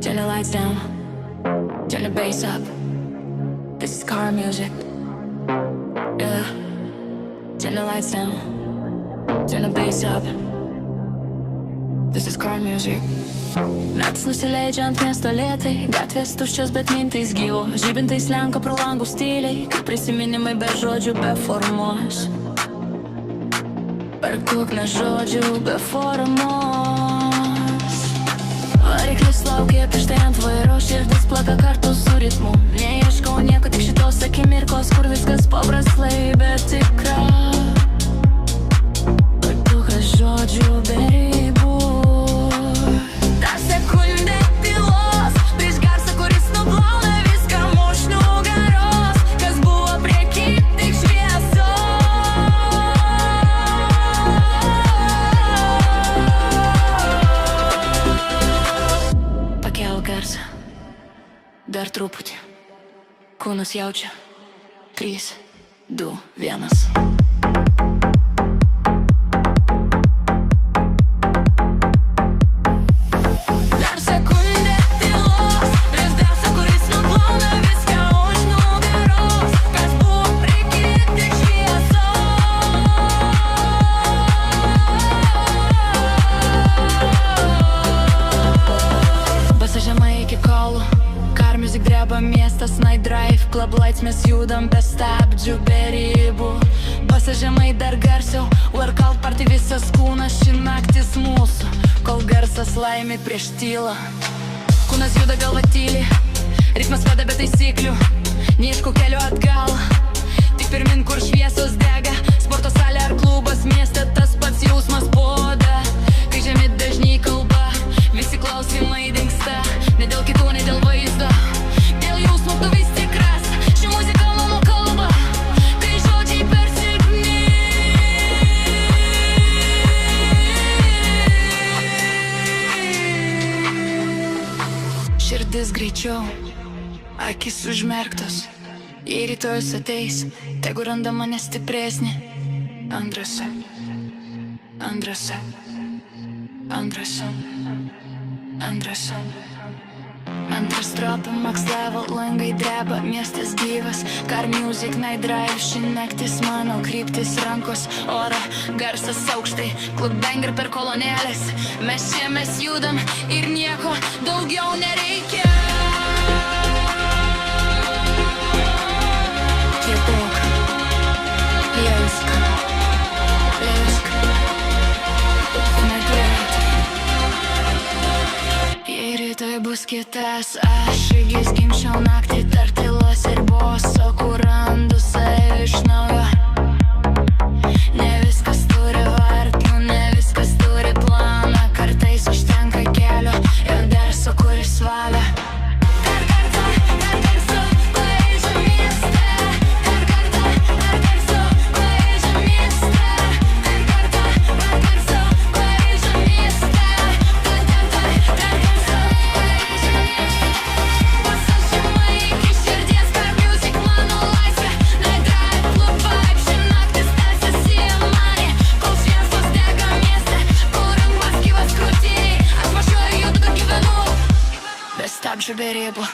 Turn the lights down, turn the bass up. This is car music. Yeah. Turn the lights down, turn the bass up. This is car music. Naktis nusileidžiant miesto lėtai, gatvės tuščios, bet mintys gyvo. Žibintai slenka pro langus tyliai, kaip prisiminimai be žodžių, be formos. Per kukną žodžių, be formos. Variklis laukia prieš tai ant vairo, širdis plaka kartu su ritmu. Neieškau nieko, tik šitos akimirkos, kur viskas paprastai, bet tikra. Per kukną žodžių, be ribų. Ta sekundė tylos, prieš garsą, kuris nuplauna viską už nugaros. Kas buvo prieky, tik šviesos. Pakelk garsą, dar truputį. Kūnas jaučia 3, 2, 1. Miestas Night Drive, Club Lights, mes judam be stabdžių, be ribų. Pasižemai dar garsiau, workout party, visas kūnas, ši naktis mūsų. Kol garsas laimi prieš tylą, kūnas juda, galva tyli, ritmas veda be taisyklių. Neieškau kelio atgal, tik pirmin, kur šviesos dega. Sporto salė ar klubas mieste, tas pats jausmas poda. Kai žemi dažniai kalba, visi klausimai dingsta. Ne dėl kitų, ne dėl vaizdo, dėl jausmo tu vis tikras. Ši muzika mano kalba, kai žodžiai per silpni. Širdis greičiau, akis užmerktos. Jei rytojus ateis, tegu randa mane stipresnį. Andrase, Andrase, Andrase, Andrase. Antras stropi, max level, langai dreba, miestas gyvas. Car music, Night Drive, ši naktis mano kryptis, rankos ora, garsas aukštai. Club banger per kolonėlės, mes čia mes judam ir nieko daugiau nereikia. Kiek jausk, jei rytoj bus kitas, aš įgis gimčiau naktį tarp tylos ir boso, kur randu save iš naujo. Ne viskas turi vartų, ne viskas turi planą, kartais užtenka kelio ir garso, kuris valia. Dar kartą, klaidžiu mieste. Dar kartą, klaidžiu mieste. Dar kartą, klaidžiu mieste. Stabdžių be ribų.